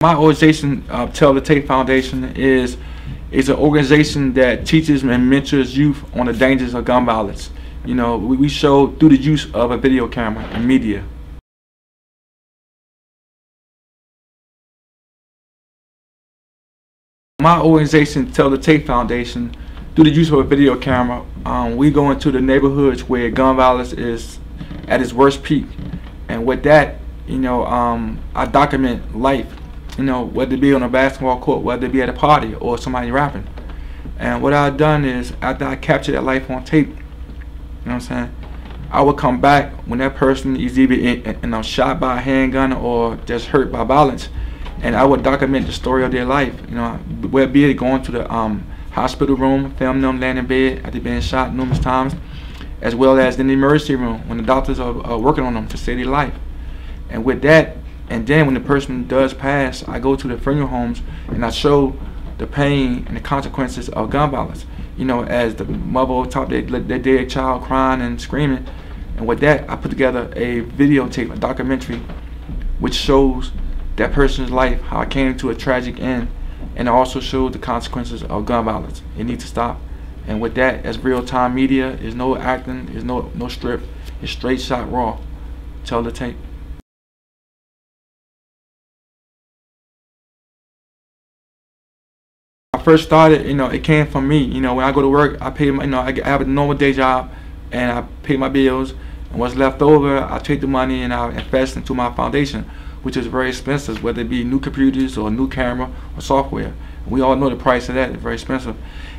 My organization, Tell the Tape Foundation, is an organization that teaches and mentors youth on the dangers of gun violence. You know, we show through the use of a video camera and media. My organization, Tell the Tape Foundation, through the use of a video camera, we go into the neighborhoods where gun violence is at its worst peak, and with that, you know, I document life. You know, whether it be on a basketball court, whether it be at a party or somebody rapping. And what I've done is, after I capture that life on tape, you know what I'm saying, I would come back when that person is either shot by a handgun or just hurt by violence, and I would document the story of their life. You know, whether it be going to the hospital room, film them laying in bed after being shot numerous times, as well as in the emergency room when the doctors are working on them to save their life. And with that, and then when the person does pass, I go to the funeral homes and I show the pain and the consequences of gun violence. You know, as the mother will talk their dead child crying and screaming. And with that, I put together a videotape, a documentary, which shows that person's life, how it came to a tragic end, and it also shows the consequences of gun violence. It needs to stop. And with that, as real-time media, there's no acting, there's no strip, it's straight shot raw. Tell the tape. First started, you know, it came from me. You know, when I go to work, I pay my, you know, I have a normal day job and I pay my bills, and what's left over, I take the money and I invest into my foundation, which is very expensive, whether it be new computers or new camera or software. We all know the price of that is very expensive.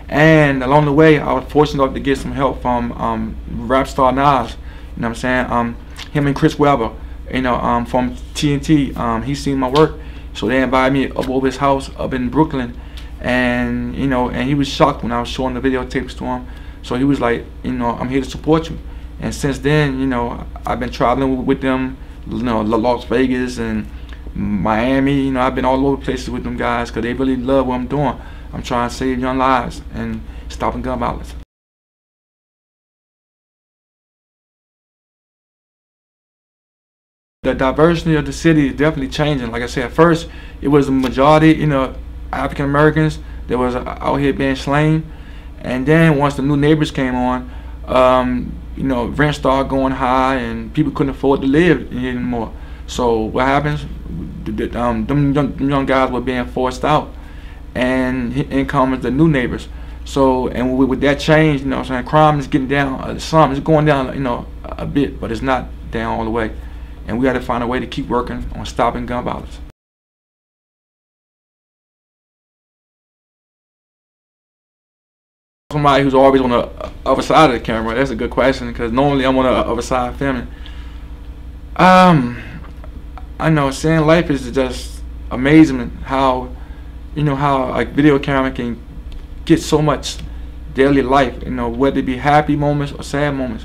And along the way, I was fortunate enough to get some help from rap star Nas. You know what I'm saying? Him and Chris Webber, you know, from TNT. He seen my work, so they invited me up over his house up in Brooklyn. And you know, and he was shocked when I was showing the videotapes to him. So he was like, you know, I'm here to support you. And since then, you know, I've been traveling with them, you know, Las Vegas and Miami. You know, I've been all over places with them guys because they really love what I'm doing. I'm trying to save young lives and stopping gun violence. The diversity of the city is definitely changing. Like I said, at first it was a majority, you know, African Americans that was out here being slain, and then once the new neighbors came on, you know, rent started going high and people couldn't afford to live anymore. So what happens? Them young guys were being forced out, and in comes the new neighbors. So, and with that change, you know what I'm saying, crime is getting down, some it's going down, you know, a bit, but it's not down all the way. And we got to find a way to keep working on stopping gun violence. Somebody who's always on the other side of the camera, that's a good question, because normally I'm on the other side filming. I know seeing life is just amazing how, you know, how a video camera can get so much daily life, you know, whether it be happy moments or sad moments.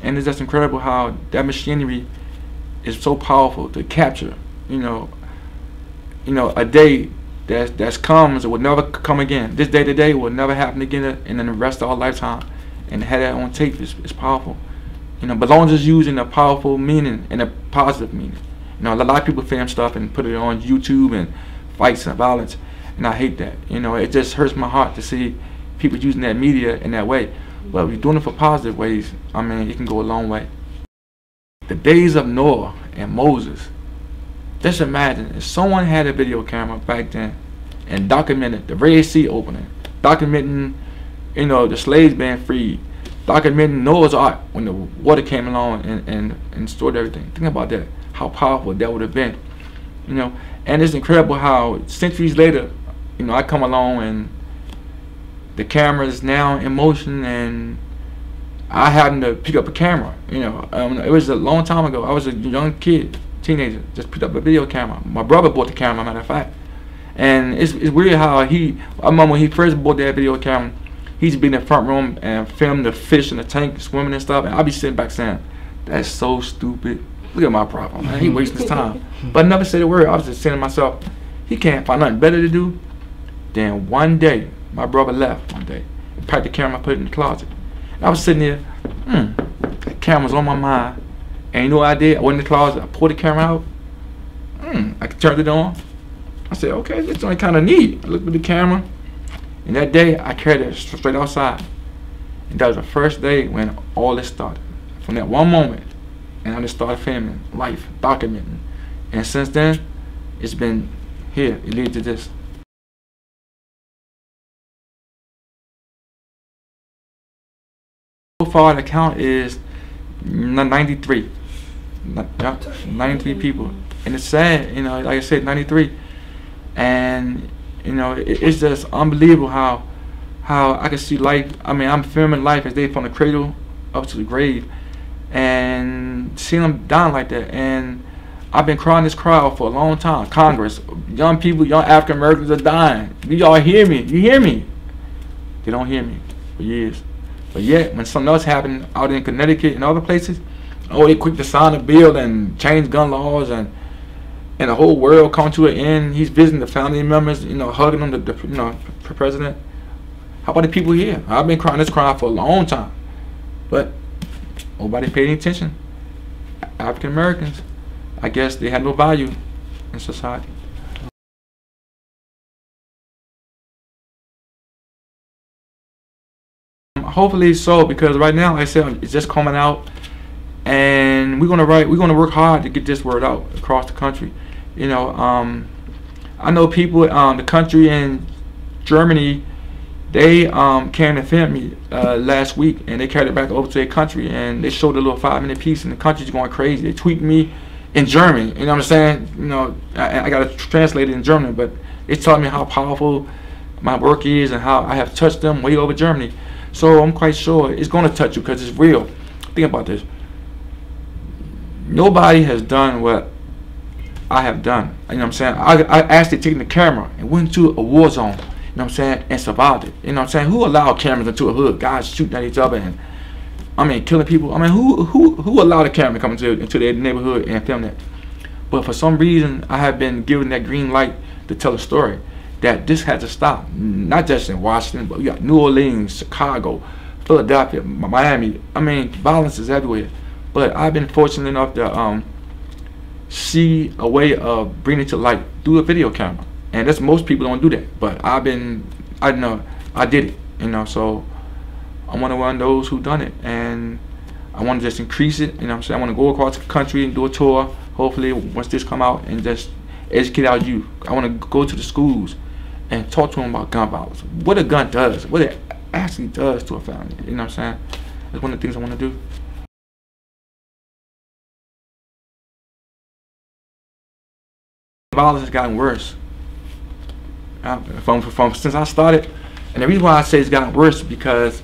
And it's just incredible how that machinery is so powerful to capture, you know, a day that's comes or will never come again. This day today will never happen again in the rest of our lifetime. And to have that on tape is powerful. You know, but as long as it's using a powerful meaning and a positive meaning. You know, a lot of people film stuff and put it on YouTube and fights and violence, and I hate that. You know, it just hurts my heart to see people using that media in that way. But if you're doing it for positive ways, I mean, it can go a long way. The days of Noah and Moses. Just imagine if someone had a video camera back then and documented the Red Sea opening, documenting, you know, the slaves being freed, documenting Noah's Ark when the water came along and stored everything. Think about that, how powerful that would have been, you know. And it's incredible how centuries later, you know, I come along and the camera is now in motion and I happened to pick up a camera, you know. It was a long time ago. I was a young kid, teenager, just picked up a video camera. My brother bought the camera, matter of fact. And it's weird how I remember when he first bought that video camera, he'd be in the front room and film the fish in the tank swimming and stuff, and I'd be sitting back saying, that's so stupid. Look at my problem, man. He wasting his time. But I never said a word. I was just saying to myself, he can't find nothing better to do. Then one day, my brother left one day, packed the camera, put it in the closet. And I was sitting there, the camera's on my mind. And you know what I did? I went in the closet, I pulled the camera out, I turned it on, I said, okay, this joint kind of neat. I looked at the camera, and that day I carried it straight outside. And that was the first day when all this started. From that one moment, and I just started filming life, documenting. And since then, it's been here. It leads to this. So far, the count is 93. 93 people. And it's sad, you know, like I said, 93. And, you know, it's just unbelievable how I can see life. I mean, I'm filming life as they from the cradle up to the grave. And seeing them dying like that. And I've been crying this crowd for a long time. Congress, young people, young African Americans are dying. Do y'all hear me? You hear me? They don't hear me for years. But yet, when something else happened out in Connecticut and other places, oh, they quick to sign a bill and change gun laws, and the whole world come to an end. He's visiting the family members, you know, hugging them, the president. How about the people here? I've been crying this crowd for a long time, but nobody paid any attention. African Americans, I guess they had no value in society. Hopefully so, because right now, like I said, it's just coming out, and we're gonna work hard to get this word out across the country. You know, I know people the country in Germany, they came to film me last week, and they carried it back over to their country, and they showed a little 5-minute piece, and the country's going crazy. They tweet me in German, you know what I'm saying? You know, I got to translate it in German, but they taught me how powerful my work is and how I have touched them way over Germany. So I'm quite sure it's going to touch you because it's real. Think about this. Nobody has done what I have done. You know what I'm saying? I actually taken the camera and went to a war zone, you know what I'm saying, and survived it. You know what I'm saying? Who allowed cameras into a hood? Guys shooting at each other and, I mean, killing people. I mean, who allowed a camera to come into their neighborhood and film that? But for some reason, I have been given that green light to tell a story that this had to stop. Not just in Washington, but we got New Orleans, Chicago, Philadelphia, Miami. I mean, violence is everywhere. But I've been fortunate enough to see a way of bringing it to light through a video camera. And that's, most people don't do that. But I know I did it, you know, so I'm one of those who done it. And I want to just increase it, you know what I'm saying? I want to go across the country and do a tour, hopefully, once this come out, and just educate our youth. I want to go to the schools and talk to them about gun violence. What a gun does, what it actually does to a family, you know what I'm saying? That's one of the things I want to do. Violence has gotten worse from since I started, and the reason why I say it's gotten worse because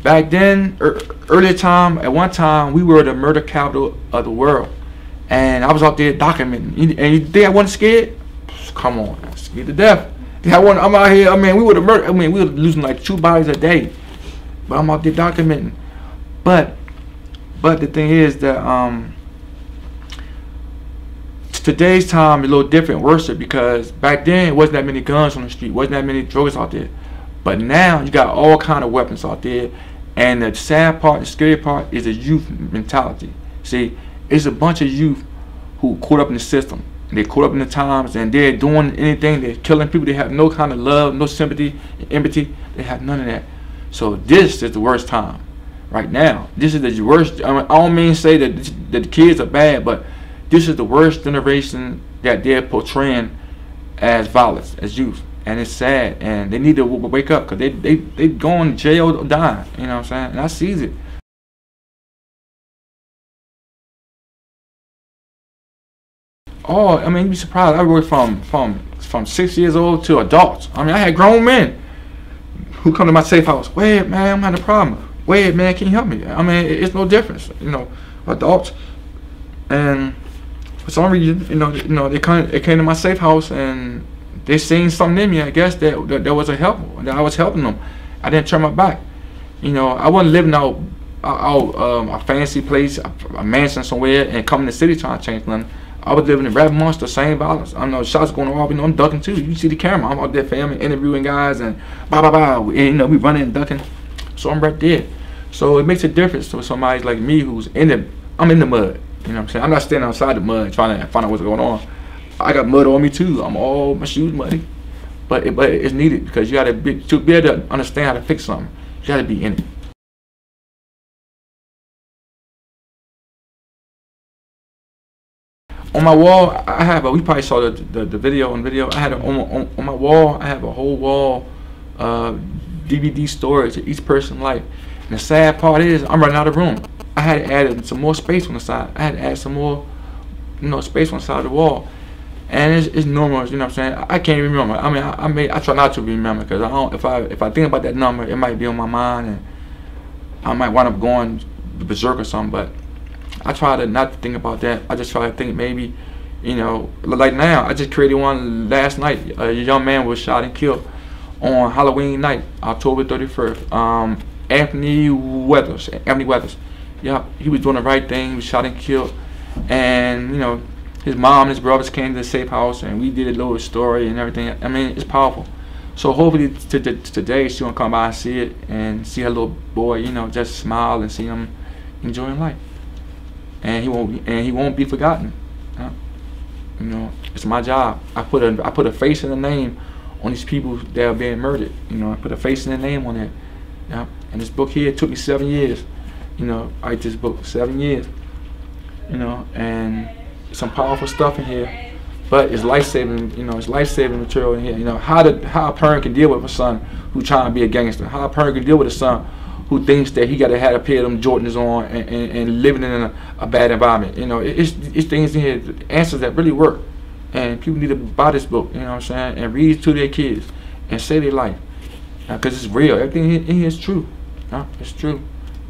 back then, earlier time, at one time, we were the murder capital of the world, and I was out there documenting. And you think I wasn't scared? Come on, scared to death. I'm out here. I mean, we were losing like 2 bodies a day, but I'm out there documenting. But the thing is that today's time is a little different, worse, because back then it wasn't that many guns on the street, wasn't that many drugs out there. But now you got all kind of weapons out there, and the sad part, the scary part, is the youth mentality. See, it's a bunch of youth who caught up in the system. They're caught up in the times, and they're doing anything. They're killing people. They have no kind of love, no sympathy, empathy. They have none of that. So this is the worst time right now. This is the worst. I don't mean to say that the kids are bad, but this is the worst generation that they're portraying as violence, as youth. And it's sad, and they need to wake up, because they going to jail or dying, you know what I'm saying? And I sees it. Oh, I mean, you'd be surprised. I worked from 6 years old to adults. I mean, I had grown men who come to my safe house. Wait, man, I'm having a problem. Wait, man, can you help me? I mean, it's no difference, you know, adults. And for some reason, you know, they came to my safe house and they seen something in me. I guess that was a help. That I was helping them. I didn't turn my back. You know, I wasn't living out a fancy place, a mansion somewhere, and coming to the city trying to change nothing. I was living in rap monster, same violence. I know shots going off, you know, I'm ducking too. You see the camera, I'm out there filming, interviewing guys, and and, you know, we running and ducking. So I'm right there. So it makes a difference to somebody like me who's I'm in the mud. You know what I'm saying? I'm not standing outside the mud trying to find out what's going on. I got mud on me too. My shoes muddy, but it's needed because you got to be able to understand how to fix something. You got to be in it. On my wall, I have we probably saw the video on video. I had on my wall. I have a whole wall DVD storage of each person's life. And the sad part is, I'm running out of room. I had to add some more space on the side. I had to add some more, space on the side of the wall. And it's normal, you know what I'm saying? I can't even remember. I mean, I try not to remember because I don't. If I think about that number, it might be on my mind, and I might wind up going berserk or something. But I try to not think about that. I just try to think maybe, like now. I just created one last night. A young man was shot and killed on Halloween night, October 31st. Anthony Weathers. Yeah, he was doing the right thing. He was shot and killed, and his mom and his brothers came to the safe house, and we did a little story and everything. I mean, it's powerful. So hopefully today she's gonna come by and see it and see her little boy, just smile and see him enjoying life, and he won't be forgotten. It's my job. I put a face and a name on these people that are being murdered. I put a face and a name on it. Yeah. And this book here took me 7 years. I write this book 7 years. And some powerful stuff in here, but it's life-saving. It's life-saving material in here. How a parent can deal with a son who trying to be a gangster. How a parent can deal with a son who thinks that he got to have a pair of them Jordans on and living in a bad environment. It's things in here, answers that really work. And people need to buy this book. You know what I'm saying? And read it to their kids and save their life. Because it's real. Everything in here is true. It's true.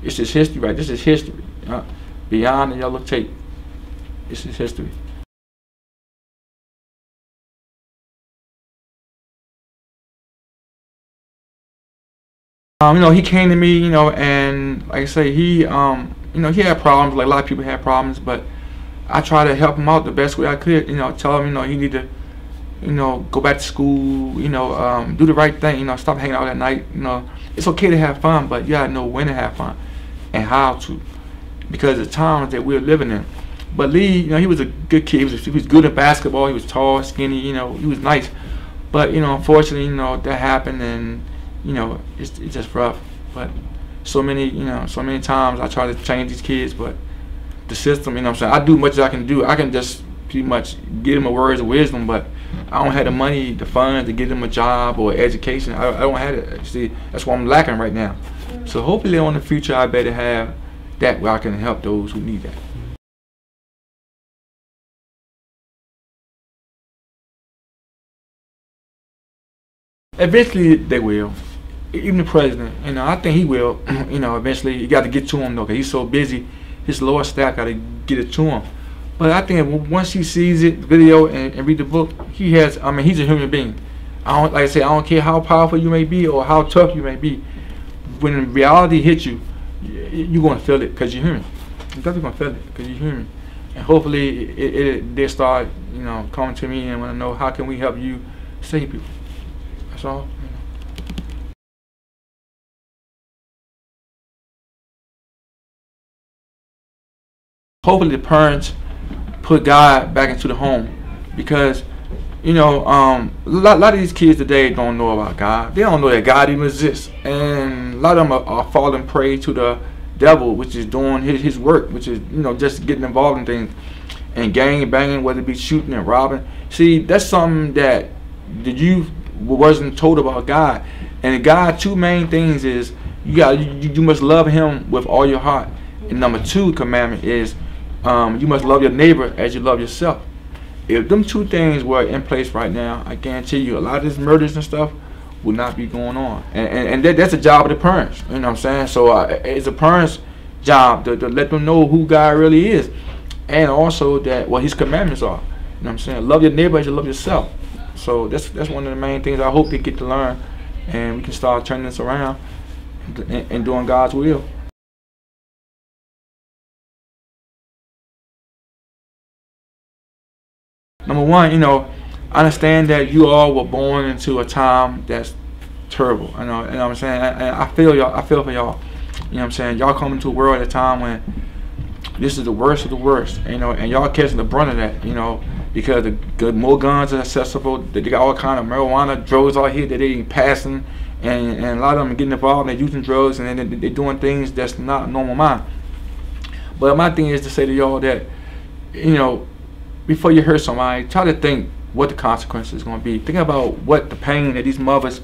It's just history, right? This is history. Beyond the yellow tape. This is history. He came to me, and like I say, he had problems. Like a lot of people had problems, but I tried to help him out the best way I could. Tell him, he need to, go back to school. Do the right thing. Stop hanging out at night. It's okay to have fun, but you gotta know when to have fun and how to, because the times that we're living in. But Lee, he was a good kid. He was good at basketball. He was tall, skinny. He was nice. But unfortunately, that happened, and it's just rough. But so many times I try to change these kids, but the system, what I'm saying, I do much as I can do. I can just pretty much give them a words of wisdom, but I don't have the money, the funds to give them a job or education. I don't have it. See, that's what I'm lacking right now. So hopefully in the future I better have that where I can help those who need that. Eventually they will. Even the president, I think he will. Eventually you got to get to him though, because he's so busy. His lower staff got to get it to him. But I think once he sees it, the video, and read the book, he's a human being. Like I say, I don't care how powerful you may be or how tough you may be. When reality hits you, you're going to feel it because you're human. You're definitely going to feel it because you're human. And hopefully they start, coming to me and want to know how can we help you save people. That's all. Hopefully the parents put God back into the home, because a lot of these kids today don't know about God. They don't know that God even exists, and a lot of them are falling prey to the devil, which is doing his work, which is just getting involved in things and gang banging, whether it be shooting and robbing. See, that's something that the youth wasn't told about God. And God, two main things is you must love Him with all your heart, and number two commandment is you must love your neighbor as you love yourself. If them two things were in place right now, I guarantee you a lot of these murders and stuff would not be going on. And that's a job of the parents. You know what I'm saying? So it's a parent's job to let them know who God really is, and also that what His commandments are. You know what I'm saying? Love your neighbor as you love yourself. So that's one of the main things I hope they get to learn, and we can start turning this around and doing God's will. Number one, I understand that you all were born into a time that's terrible. And I'm saying, I feel y'all. I feel for y'all. You know what I'm saying? Y'all come into a world at a time when this is the worst of the worst, you know, and y'all catching the brunt of that, you know, because the more guns are accessible, they got all kind of marijuana, drugs out here that they ain't passing, and a lot of them are getting involved, and they're using drugs, and then they're doing things that's not normal mind. But my thing is to say to y'all that, you know, before you hurt somebody, try to think what the consequences is going to be. Think about what the pain that these mothers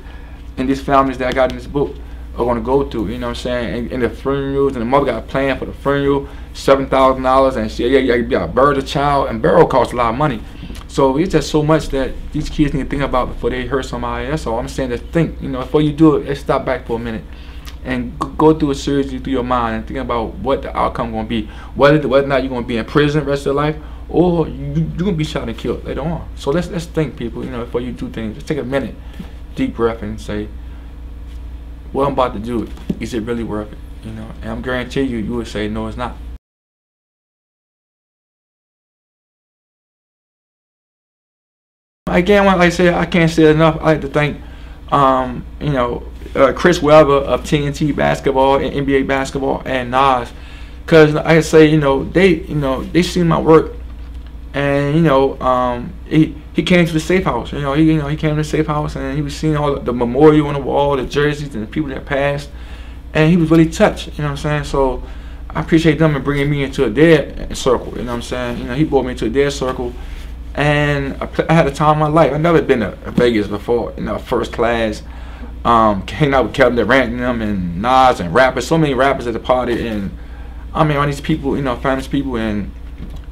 and these families that I got in this book are going to go through, you know what I'm saying, and the funerals, and the mother got a plan for the funeral, $7,000, and she you got to bury the child, and burial costs a lot of money. So it's just so much that these kids need to think about before they hurt somebody. That's all I'm saying. To think, you know, before you do it, let's stop back for a minute and go through it seriously through your mind and think about what the outcome going to be, whether or not you're going to be in prison the rest of your life, or you're going to be shot and killed later on. So let's think, people, you know, before you do things. Just take a minute, deep breath, and say, what I'm about to do, is it really worth it? You know, and I'm guarantee you, you would say, no, it's not. Again, like I said, I can't say it enough. I like to thank, you know, Chris Webber of TNT Basketball and NBA Basketball, and Nas, because like I say, you know, they seen my work, and you know, he came to the safe house. He came to the safe house, and he was seeing all the memorial on the wall, the jerseys, and the people that passed, and he was really touched. You know what I'm saying? So I appreciate them and bringing me into their circle. You know what I'm saying? You know, he brought me into their circle, and I had a time of my life. I've never been to Vegas before. You know, first class. Hanging out with Kevin Durant and them, and Nas, and rappers. So many rappers at the party, and I mean all these people, you know, famous people, and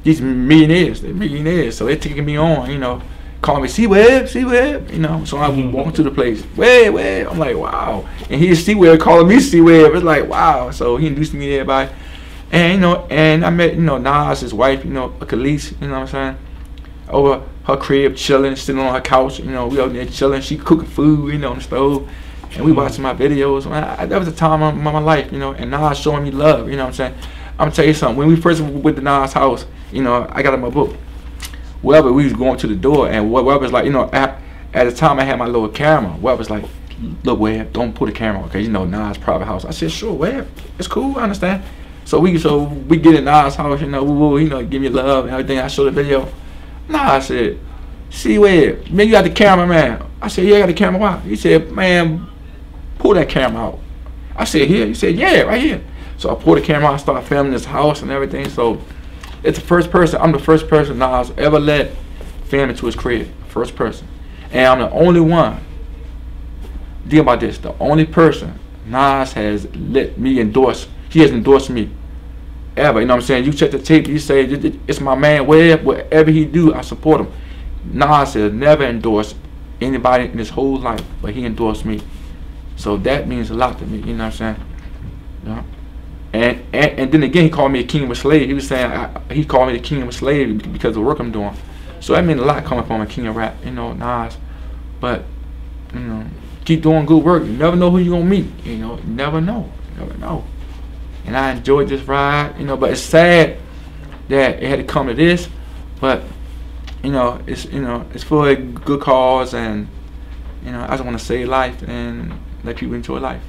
these millionaires. They're millionaires, so they're taking me on, you know, calling me C-Web, you know. So I walk to the place, Web. I'm like, wow. And he's C-Web calling me C-Web. It's like, wow. So he introduced me to everybody, and you know, and I met, you know, Nas, his wife, you know, Khalees, you know what I'm saying, over her crib, chilling, sitting on her couch. You know, we out there chilling. She cooking food, you know, on the stove, and we watching my videos. Man, that was the time of my life, you know. And Nas showing me love, you know what I'm saying. I'm gonna tell you something. When we first went to Nas' house, you know, I got in my book. Webber, we was going to the door, and Webber's like, you know, at the time I had my little camera. Webber's like, look, Webb, don't put a camera on, because you know Nas' private house. I said, sure, Webb, it's cool, I understand. So we get in Nas' house, you know, give me love and everything. I showed the video. Nah, I said, C-Web, man, you got the camera, man. I said, yeah, I got the camera. Why? He said, man, pull that camera out. I said, here? He said, yeah, right here. So I pulled the camera out, I started filming this house and everything. So it's the first person, I'm the first person Nas ever let film into his crib. First person. And I'm the only one, think about this, the only person Nas has let me endorse, he has endorsed me. Ever, you know what I'm saying? You check the tape, you say, it's my man Webb, whatever he do, I support him. Nas has never endorsed anybody in his whole life, but he endorsed me. So that means a lot to me, you know what I'm saying? Yeah. And then again, he called me a king of a slave. He was saying, he called me the king of a slave because of the work I'm doing. So that means a lot coming from a king of rap, you know, Nas. But, you know, keep doing good work. You never know who you're going to meet, you know, you never know, And I enjoyed this ride, you know, but it's sad that it had to come to this, but you know, it's for a good cause, and you know, I just want to save life and let people enjoy life.